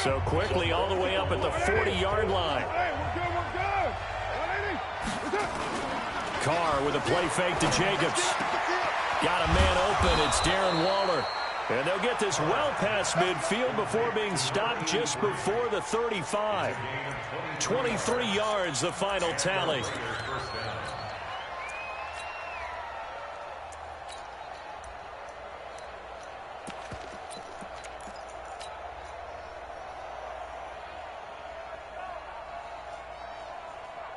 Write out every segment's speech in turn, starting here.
So quickly all the way up at the 40-yard line. Carr with a play fake to Jacobs. Got a man open. It's Darren Waller. And they'll get this well past midfield before being stopped just before the 35. 23 yards, the final tally.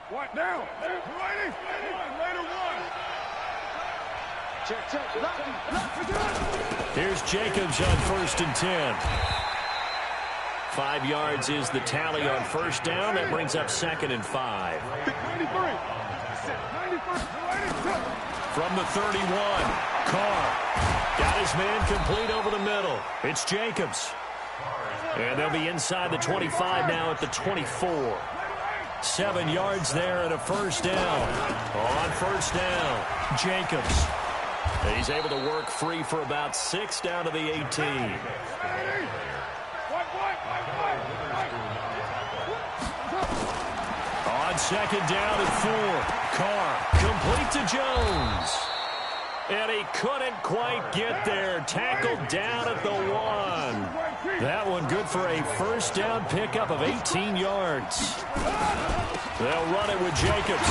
What now? Righty. Later one. Check. Here's Jacobs on 1st and 10. 5 yards is the tally on first down. That brings up 2nd and 5. 93. From the 31, Carr got his man complete over the middle. It's Jacobs. And they'll be inside the 25 now at the 24. 7 yards there and a first down. On first down, Jacobs. And he's able to work free for about 6 down to the 18. On 2nd down and 4, Carr complete to Jones. And he couldn't quite get there. Tackled down at the 1. That one good for a first down pickup of 18 yards. They'll run it with Jacobs.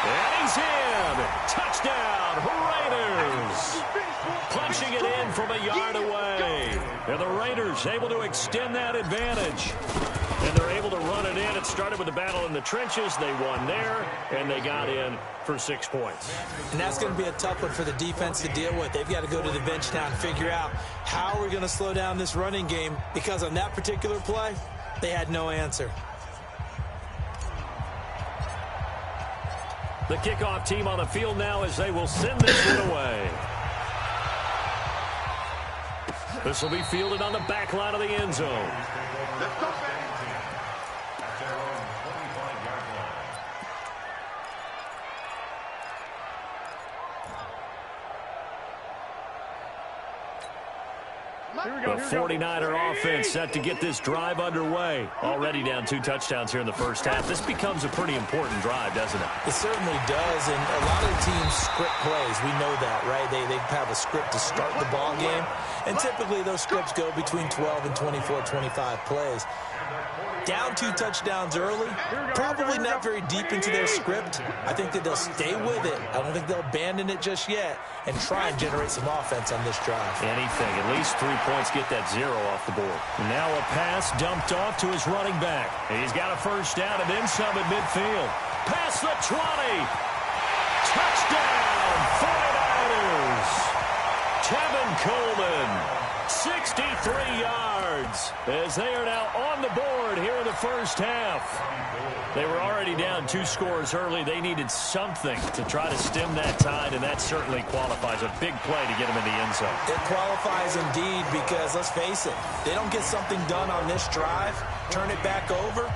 And he's in. Touchdown, Raiders. Punching it in from a yard away. And the Raiders able to extend that advantage. And they're able to run it in. It started with the battle in the trenches. They won there, and they got in for 6 points. And that's going to be a tough one for the defense to deal with. They've got to go to the bench now and figure out how we're going to slow down this running game, because on that particular play, they had no answer. The kickoff team on the field now as they will send this one away. This will be fielded on the back line of the end zone. The 49er offense set to get this drive underway. Already down 2 touchdowns here in the first half. This becomes a pretty important drive, doesn't it? It certainly does, and a lot of teams script plays. We know that, right? They have a script to start the ball game, and typically those scripts go between 12 and 24, 25 plays. Down 2 touchdowns early, probably not very deep into their script. I think that they'll stay with it. I don't think they'll abandon it just yet and try and generate some offense on this drive. Anything, at least 3 points, get that 0 off the board. Now a pass dumped off to his running back. He's got a first down and then some at midfield. Past the 20. Touchdown, 49ers. Tevin Coleman, 63 yards, as they are now on the board here in the first half. They were already down 2 scores early. They needed something to try to stem that tide, and that certainly qualifies. A big play to get them in the end zone. It qualifies indeed, because let's face it, they don't get something done on this drive, turn it back over,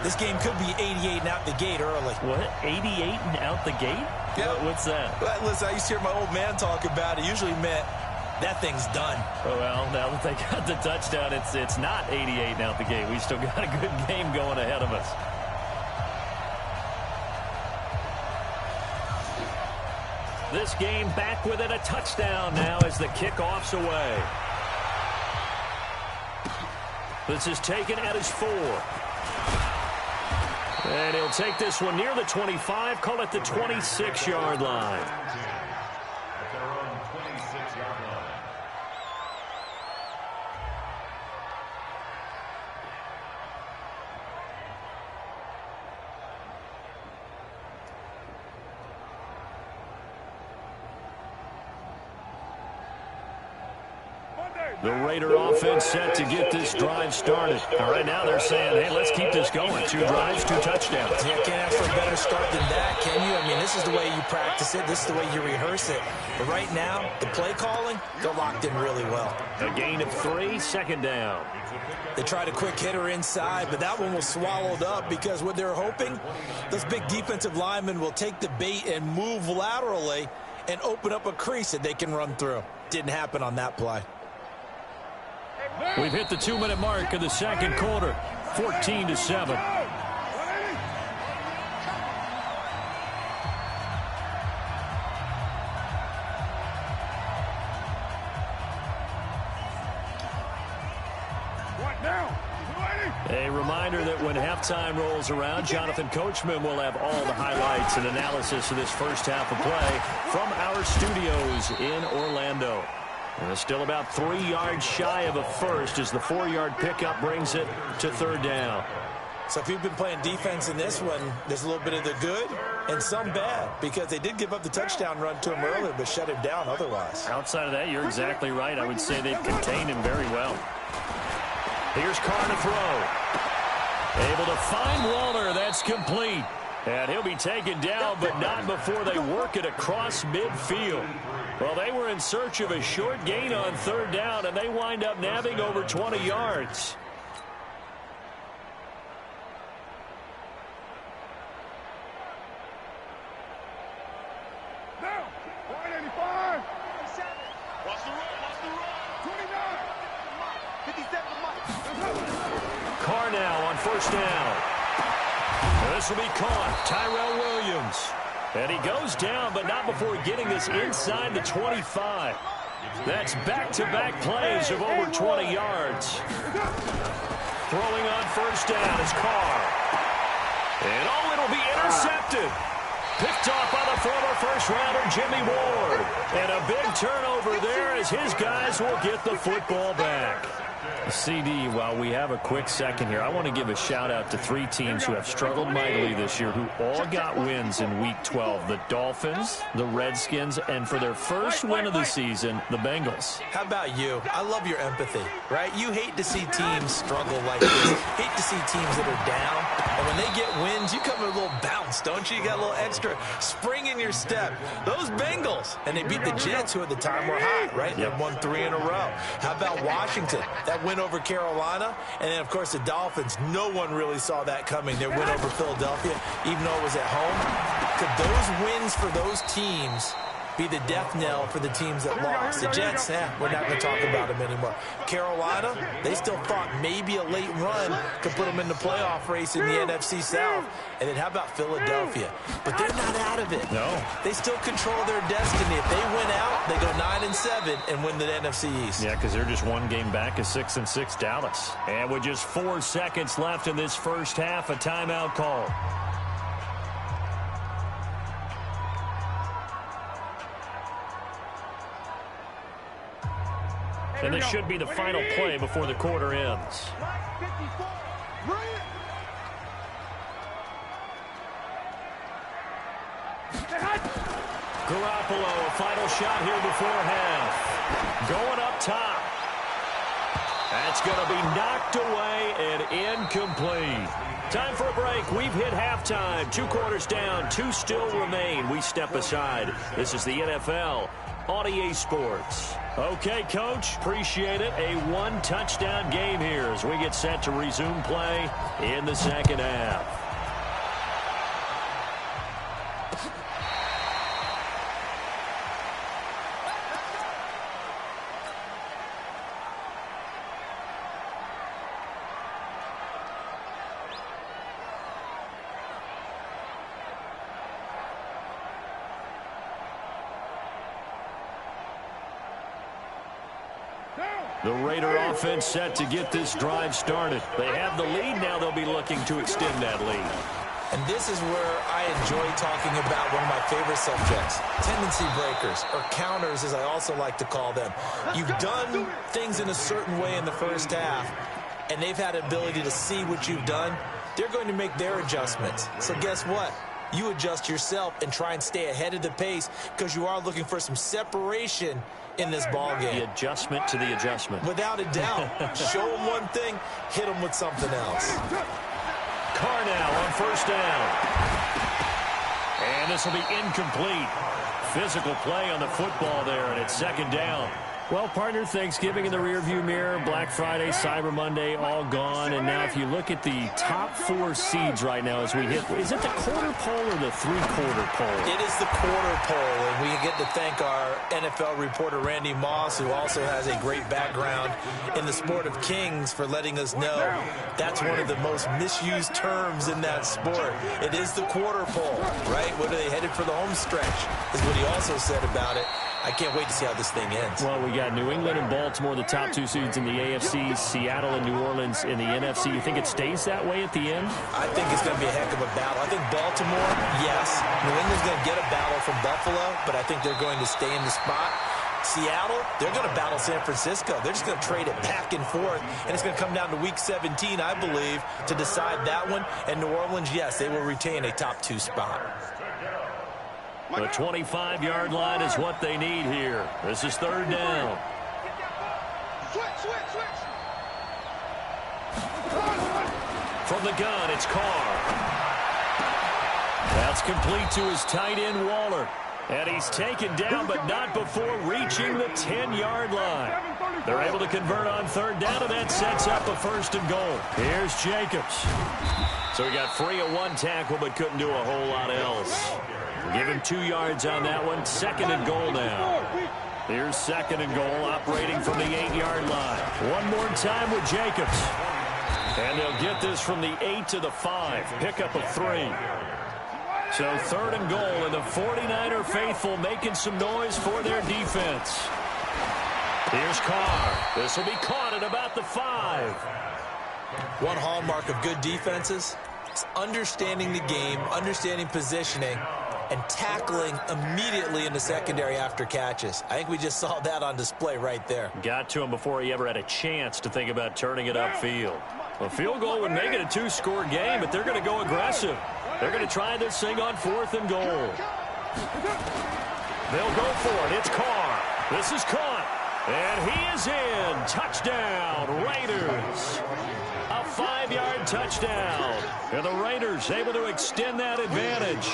this game could be 88 and out the gate early. What? 88 and out the gate? Yeah. What's that? Well, listen, I used to hear my old man talk about it. Usually meant that thing's done. Well, now that they got the touchdown, it's not 88 and out the gate. We still got a good game going ahead of us. This game back within a touchdown now as the kickoff's away. This is taken at his 4. And he'll take this one near the 25, call it the 26-yard line. The Raider offense set to get this drive started. And right now they're saying, hey, let's keep this going. 2 drives, 2 touchdowns. Yeah, can't ask for a better start than that, can you? I mean, this is the way you practice it. This is the way you rehearse it. But right now, the play calling, they're locked in really well. A gain of 3, 2nd down. They tried a quick hitter inside, but that one was swallowed up because what they're hoping, those big defensive linemen will take the bait and move laterally and open up a crease that they can run through. Didn't happen on that play. We've hit the 2-minute mark of the second quarter, 14-7. A reminder that when halftime rolls around, Jonathan Coachman will have all the highlights and analysis of this first half of play from our studios in Orlando. And it's still about 3 yards shy of a first as the 4-yard pickup brings it to third down. So if you've been playing defense in this one, there's a little bit of the good and some bad, because they did give up the touchdown run to him earlier but shut him down otherwise. Outside of that, you're exactly right. I would say they've contained him very well. Here's Carr to throw. Able to find Waller. That's complete. And he'll be taken down, but not before they work it across midfield. Well, they were in search of a short gain on third down, and they wind up nabbing over 20 yards. Now, 185. Watch the run. 29. 57. Carr now on first down. And this will be caught. Tyrell Williams. And he goes down, but not before getting this inside the 25. That's back-to-back plays of over 20 yards. Throwing on first down is Carr. And it'll be intercepted. Picked off by the former first-rounder Jimmy Ward. And a big turnover there as his guys will get the football back. CD, while we have a quick second here, I want to give a shout-out to 3 teams who have struggled mightily this year, who all got wins in Week 12. The Dolphins, the Redskins, and for their first win of the season, the Bengals. How about you? I love your empathy, right? You hate to see teams struggle like this. Hate to see teams that are down. And when they get wins, you come with a little bounce, don't you? You got a little extra spring in your step. Those Bengals, and they beat the Jets, who at the time were hot, right? They won 3 in a row. How about Washington? That win over Carolina, and then, of course, the Dolphins. No one really saw that coming. Their win over Philadelphia, even though it was at home. Could those wins for those teams be the death knell for the teams that lost? The Jets, we're not going to talk about them anymore. Carolina, they still thought maybe a late run could put them in the playoff race in the NFC South. And then how about Philadelphia? But they're not out of it. No. They still control their destiny. If they win out, they go 9-7 and win the NFC East. Yeah, because they're just one game back of 6-6 Dallas. And with just 4 seconds left in this first half, a timeout call. And this should be the final play before the quarter ends. Garoppolo, a final shot here before half. Going up top. That's going to be knocked away and incomplete. Time for a break. We've hit halftime. 2 quarters down. 2 still remain. We step aside. This is the NFL on EA Sports. Okay, Coach, appreciate it. A 1-touchdown game here as we get set to resume play in the second half. The Raider offense set to get this drive started. They have the lead. Now they'll be looking to extend that lead. And this is where I enjoy talking about one of my favorite subjects, tendency breakers, or counters, as I also like to call them. You've done things in a certain way in the first half, and they've had the ability to see what you've done. They're going to make their adjustments. So guess what? You adjust yourself and try and stay ahead of the pace because you are looking for some separation in this ball game. The adjustment to the adjustment. Without a doubt. Show them one thing, hit them with something else. Carr now on first down. And this will be incomplete. Physical play on the football there, and it's second down. Well, partner, Thanksgiving in the rearview mirror, Black Friday, Cyber Monday, all gone. And now if you look at the top 4 seeds right now as we hit, is it the quarter pole or the three-quarter pole? It is the quarter pole, and we get to thank our NFL reporter, Randy Moss, who also has a great background in the sport of kings, for letting us know that's one of the most misused terms in that sport. It is the quarter pole, right? What are they headed for the home stretch, is what he also said about it. I can't wait to see how this thing ends. Well, we got New England and Baltimore, the top 2 seeds in the AFC, Seattle and New Orleans in the NFC. You think it stays that way at the end? I think it's going to be a heck of a battle. I think Baltimore, yes. New England's going to get a battle from Buffalo, but I think they're going to stay in the spot. Seattle, they're going to battle San Francisco. They're just going to trade it back and forth, and it's going to come down to Week 17, I believe, to decide that one. And New Orleans, yes, they will retain a top 2 spot. The 25-yard line is what they need here. This is 3rd down. From the gun, it's Carr. That's complete to his tight end, Waller. And he's taken down, but not before reaching the 10-yard line. They're able to convert on 3rd down, and that sets up a 1st and goal. Here's Jacobs. So he got free of 1 tackle, but couldn't do a whole lot else. Give him 2 yards on that one. 2nd and goal now. Here's 2nd and goal, operating from the 8-yard line. One more time with Jacobs. And they'll get this from the 8 to the 5. Pickup of 3. So 3rd and goal, and the 49er faithful making some noise for their defense. Here's Carr. This will be caught at about the 5. One hallmark of good defenses is understanding the game, understanding positioning, and tackling immediately in the secondary after catches. I think we just saw that on display right there. Got to him before he ever had a chance to think about turning it upfield. A field goal would make it a 2-score game, but they're going to go aggressive. They're going to try this thing on 4th and goal. They'll go for it. It's Carr. This is caught. And he is in. Touchdown, Raiders. A 5-yard touchdown. And the Raiders able to extend that advantage.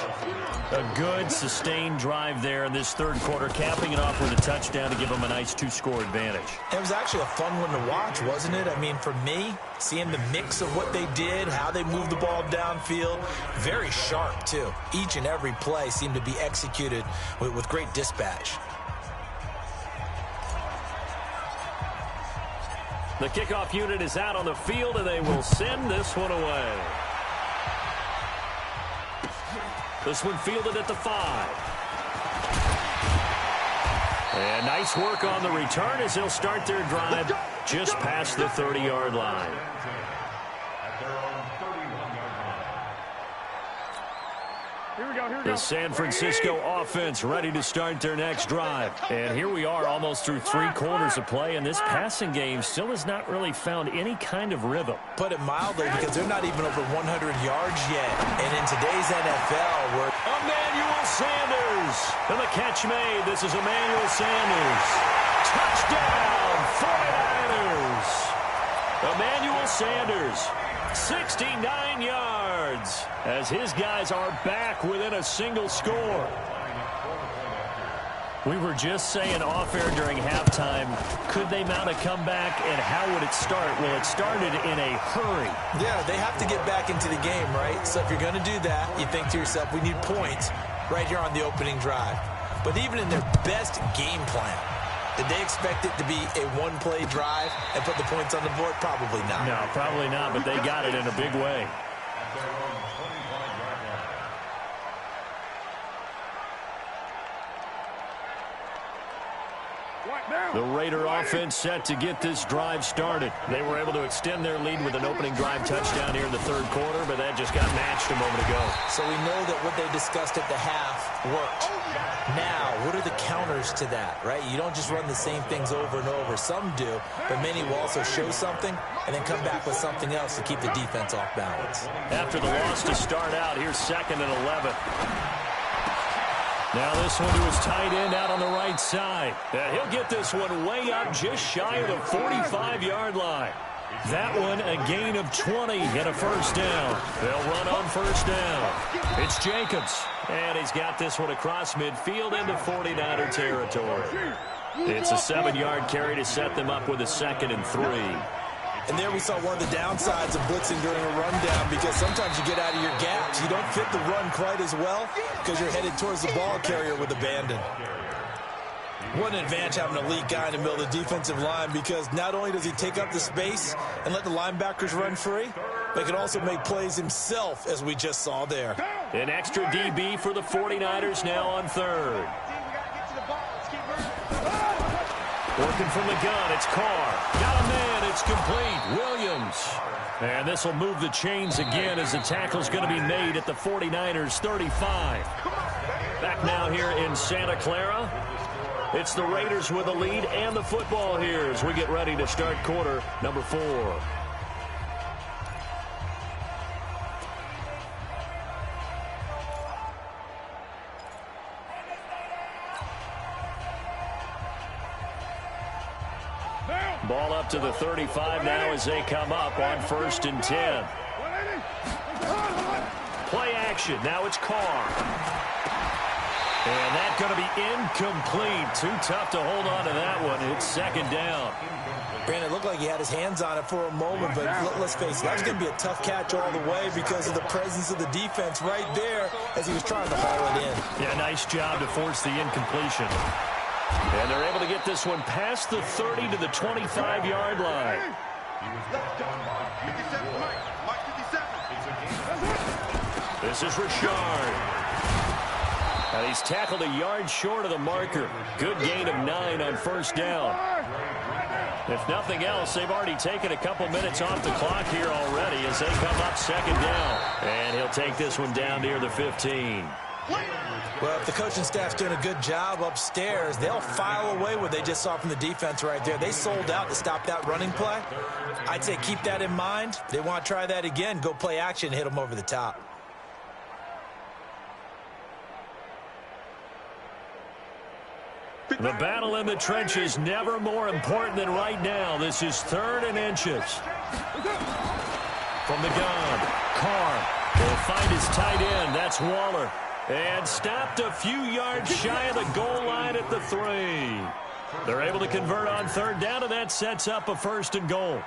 A good, sustained drive there in this 3rd quarter, capping it off with a touchdown to give them a nice 2-score advantage. It was actually a fun one to watch, wasn't it? I mean, for me, seeing the mix of what they did, how they moved the ball downfield, very sharp, too. Each and every play seemed to be executed with great dispatch. The kickoff unit is out on the field, and they will send this one away. This one fielded at the 5. And nice work on the return as they'll start their drive just past the 30-yard line. The San Francisco offense ready to start their next drive. And here we are almost through 3 quarters of play, and this passing game still has not really found any kind of rhythm. Put it mildly, because they're not even over 100 yards yet. And in today's NFL, we're... Emmanuel Sanders. And the catch made. This is Emmanuel Sanders. Touchdown, 49ers. Emmanuel Sanders. 69 yards as his guys are back within a single score. We were just saying off-air during halftime, could they mount a comeback, and how would it start? Well, it started in a hurry. Yeah, they have to get back into the game, right? So if you're going to do that, you think to yourself, we need points right here on the opening drive. But even in their best game plan, did they expect it to be a one-play drive and put the points on the board? Probably not. No, probably not, but they got it in a big way. The Raider offense set to get this drive started. They were able to extend their lead with an opening drive touchdown here in the 3rd quarter, but that just got matched a moment ago. So we know that what they discussed at the half worked. Now, what are the counters to that, right? You don't just run the same things over and over. Some do, but many will also show something and then come back with something else to keep the defense off balance. After the loss to start out, here's 2nd and 11. Now this one to his tight end out on the right side. He'll get this one way up just shy of the 45-yard line. That one a gain of 20 and a 1st down. They'll run on 1st down. It's Jacobs. And he's got this one across midfield into 49er territory. It's a 7-yard carry to set them up with a 2nd and 3. And there we saw one of the downsides of blitzing during a rundown, because sometimes you get out of your gaps. You don't fit the run quite as well because you're headed towards the ball carrier with abandon. What an advantage having an elite guy in the middle of the defensive line, because not only does he take up the space and let the linebackers run free, but he can also make plays himself, as we just saw there. An extra DB for the 49ers now on 3rd. Working from the gun, it's Carr. Got a man, it's complete. Williams. And this will move the chains again as the tackle's going to be made at the 49ers 35. Back now here in Santa Clara. It's the Raiders with the lead and the football here as we get ready to start quarter number 4. Ball up to the 35 now as they come up on 1st and 10. Play action. Now it's Carr. And that's going to be incomplete. Too tough to hold on to that one. It's 2nd down. Brandon, it looked like he had his hands on it for a moment, but let's face it, that was going to be a tough catch all the way because of the presence of the defense right there as he was trying to haul it in. Yeah, nice job to force the incompletion. And they're able to get this one past the 30 to the 25-yard line. This is Richard. And he's tackled a yard short of the marker. Good gain of 9 on 1st down. If nothing else, they've already taken a couple minutes off the clock here already as they come up 2nd down. And he'll take this one down near the 15. Well, if the coaching staff's doing a good job upstairs, they'll file away what they just saw from the defense right there. They sold out to stop that running play. I'd say keep that in mind. They want to try that again. Go play action, hit them over the top. The battle in the trenches never more important than right now. This is 3rd and inches. From the gun, Carr will find his tight end. That's Waller. And stopped a few yards shy of the goal line at the 3. They're able to convert on 3rd down, and that sets up a 1st and goal.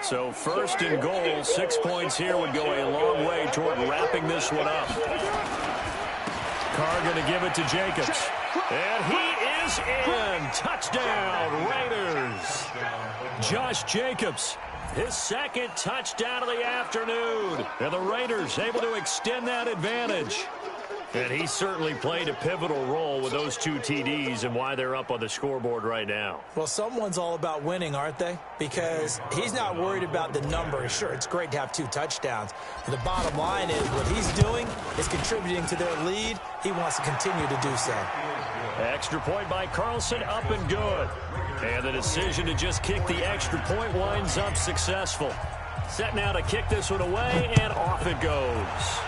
So 1st and goal, 6 points here would go a long way toward wrapping this one up. Carr going to give it to Jacobs. And he is in. Touchdown, Raiders. Josh Jacobs, his 2nd touchdown of the afternoon. And the Raiders able to extend that advantage. And he certainly played a pivotal role with those 2 TDs and why they're up on the scoreboard right now. Well, someone's all about winning, aren't they? Because he's not worried about the number. Sure, it's great to have 2 touchdowns. But the bottom line is what he's doing is contributing to their lead. He wants to continue to do so. Extra point by Carlson, up and good. And the decision to just kick the extra point winds up successful. Set now to kick this one away, and off it goes.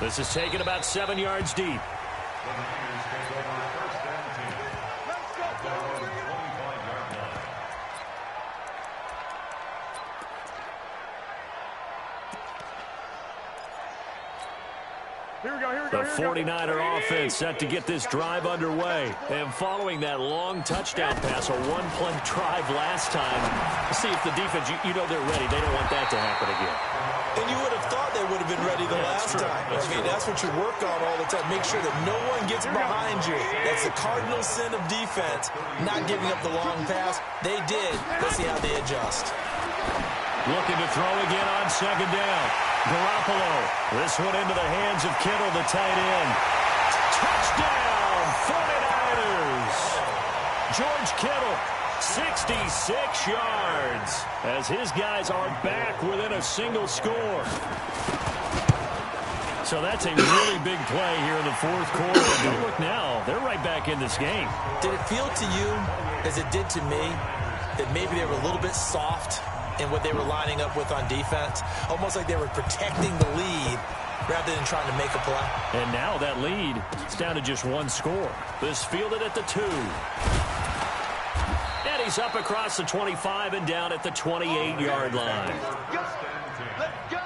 This is taken about 7 yards deep. The 49er offense set to get this drive underway. And following that long touchdown pass, a one-play drive last time, see if the defense, you know they're ready. They don't want that to happen again. And you would have thought they would have been ready the last time. That's what you work on all the time. Make sure that no one gets behind you. That's the cardinal sin of defense, not giving up the long pass. They did. Let's see how they adjust. Looking to throw again on 2nd down. Garoppolo. This one into the hands of Kittle, the tight end. Touchdown, 49ers. George Kittle, 66 yards, as his guys are back within a single score. So that's a really big play here in the 4th quarter. And look now, they're right back in this game. Did it feel to you, as it did to me, that maybe they were a little bit soft in what they were lining up with on defense? Almost like they were protecting the lead rather than trying to make a play. And now that lead is down to just one score. This fielded at the 2. And he's up across the 25 and down at the 28-yard line. Let's go.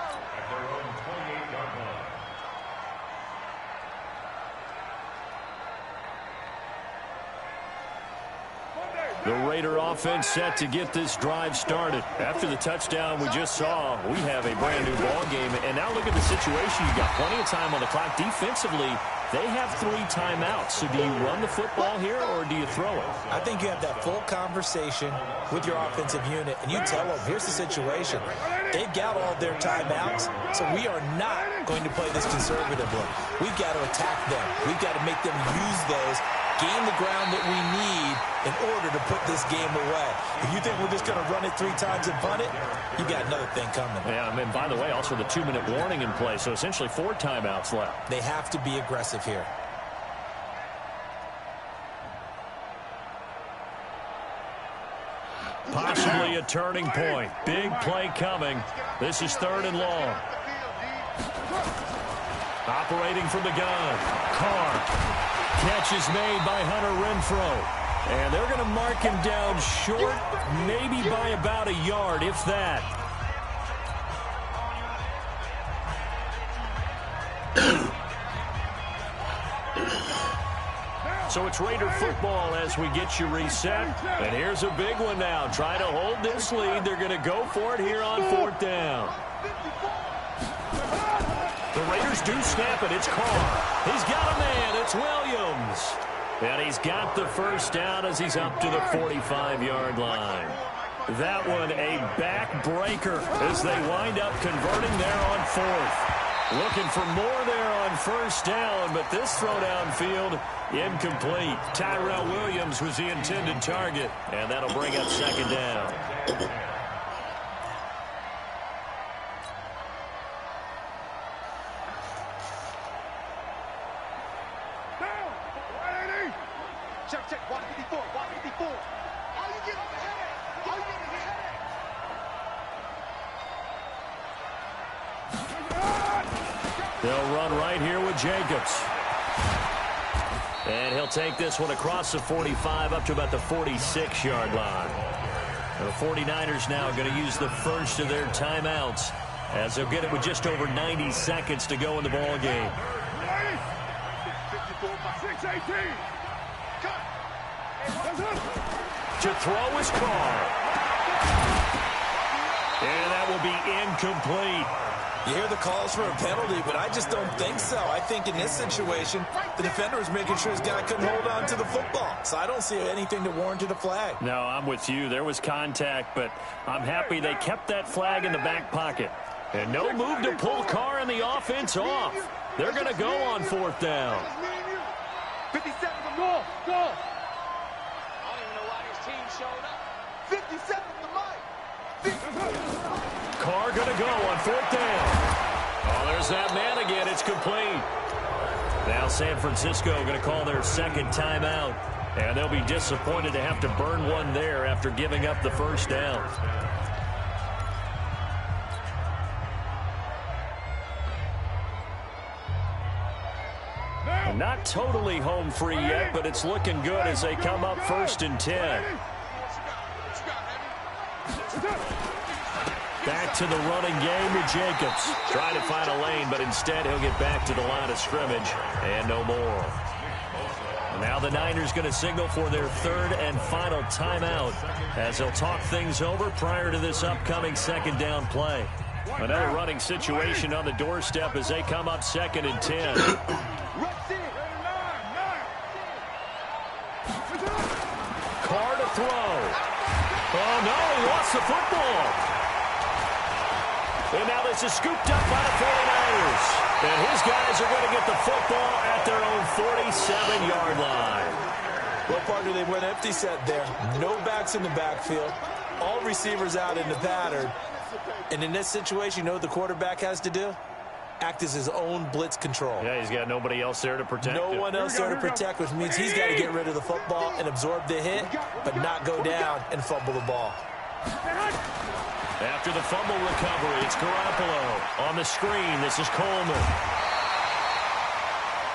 The Raider offense set to get this drive started. After the touchdown we just saw, we have a brand-new ball game. And now look at the situation. You've got plenty of time on the clock. Defensively, they have 3 timeouts. So do you run the football here or do you throw it? I think you have that full conversation with your offensive unit, and you tell them, here's the situation. They've got all their timeouts, so we are not going to play this conservatively. We've got to attack them. We've got to make them use those, gain the ground that we need in order to put this game away. If you think we're just going to run it 3 times and punt it, you got another thing coming. Yeah, and by the way, also the 2-minute warning in play, so essentially 4 timeouts left. They have to be aggressive here. Possibly a turning point. Big play coming. This is 3rd and long. Operating from the gun. Carr. Catch is made by Hunter Renfrow. And they're going to mark him down short, maybe by about a yard, if that. So it's Raider football as we get you reset. And here's a big one now. Trying to hold this lead. They're going to go for it here on 4th down. The Raiders do snap it. It's Carr. He's got a man. It's Williams. And he's got the first down as he's up to the 45-yard line. That one a backbreaker as they wind up converting there on 4th. Looking for more there on 1st down, but this throw downfield incomplete. Tyrell Williams was the intended target, and that'll bring up 2nd down. Check. Watch 54. Watch 54. How you getting ahead? How you getting ahead? They'll run right here with Jacobs. And he'll take this one across the 45 up to about the 46-yard line. The 49ers now going to use the first of their timeouts as they'll get it with just over 90 seconds to go in the ball game. 6-18. To throw is Carr. And that will be incomplete. You hear the calls for a penalty, but I just don't think so. I think in this situation, the defender was making sure his guy couldn't hold on to the football. So I don't see anything to warrant a flag. No, I'm with you. There was contact, but I'm happy they kept that flag in the back pocket. And no move to pull Carr and the offense off. They're going to go on 4th down. 57 to goal. Go. I don't even know why this team showed up. 57 to Mike. Carr going to go on 4th down. Oh, there's that man again. It's complete. Now San Francisco going to call their 2nd timeout. And they'll be disappointed to have to burn one there after giving up the 1st down. Not totally home free yet, but it's looking good as they come up 1st and 10. Back to the running game with Jacobs. Trying to find a lane, but instead he'll get back to the line of scrimmage and no more. Now the Niners going to signal for their 3rd and final timeout as they'll talk things over prior to this upcoming 2nd down play. Another running situation on the doorstep as they come up 2nd and 10. Carr to throw. Oh, no, he lost the football. And now this is scooped up by the 49ers. And his guys are going to get the football at their own 47-yard line. Well, partner, they went empty set there. No backs in the backfield. All receivers out in the pattern. And in this situation, you know what the quarterback has to do? Act as his own blitz control. Yeah, he's got nobody else there to protect him. No one else there to protect, which means he's got to get rid of the football and absorb the hit, but not go down and fumble the ball. After the fumble recovery, it's Garoppolo. On the screen, this is Coleman.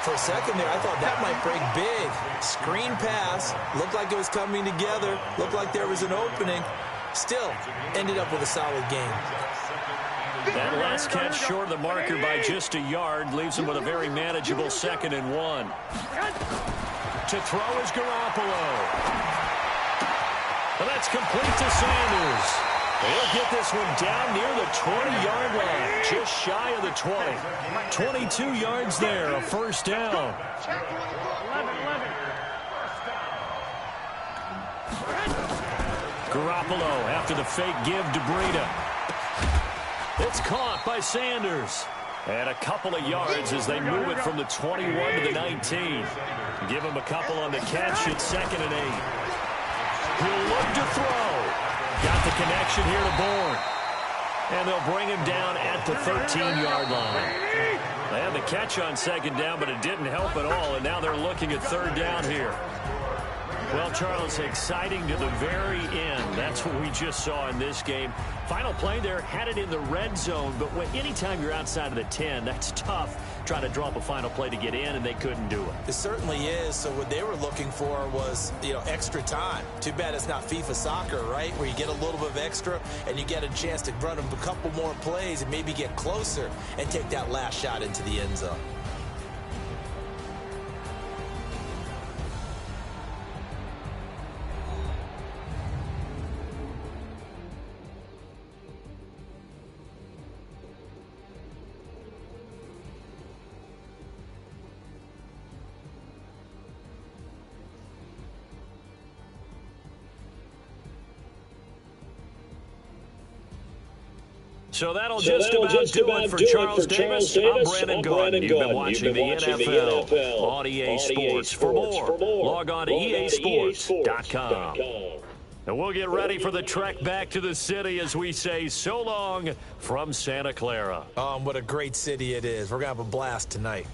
For a second there, I thought that might break big. Screen pass. Looked like it was coming together. Looked like there was an opening. Still, ended up with a solid game. That last catch short of the marker by just a yard leaves him with a very manageable 2nd and 1. To throw is Garoppolo. And that's complete to Sanders. He'll get this one down near the 20-yard line, just shy of the 20. 22 yards there, a first down. Garoppolo after the fake give to Breida. It's caught by Sanders. And a couple of yards as they move it from the 21 to the 19. Give him a couple on the catch at 2nd and 8. He'll look to throw. Got the connection here to Bourne. And they'll bring him down at the 13-yard line. They had the catch on 2nd down, but it didn't help at all, and now they're looking at 3rd down here. Well, Charles, exciting to the very end. That's what we just saw in this game. Final play there, had it in the red zone, but anytime you're outside of the 10, that's tough trying to draw up a final play to get in, and they couldn't do it. It certainly is. So what they were looking for was, extra time. Too bad it's not FIFA soccer, right, where you get a little bit of extra and you get a chance to run a couple more plays and maybe get closer and take that last shot into the end zone. So that'll just about do it for Charles Davis. I'm Brandon Gordon. You've been watching the NFL on EA Sports. For more, log on to easports.com. And we'll get ready for the trek back to the city as we say so long from Santa Clara. What a great city it is. We're going to have a blast tonight.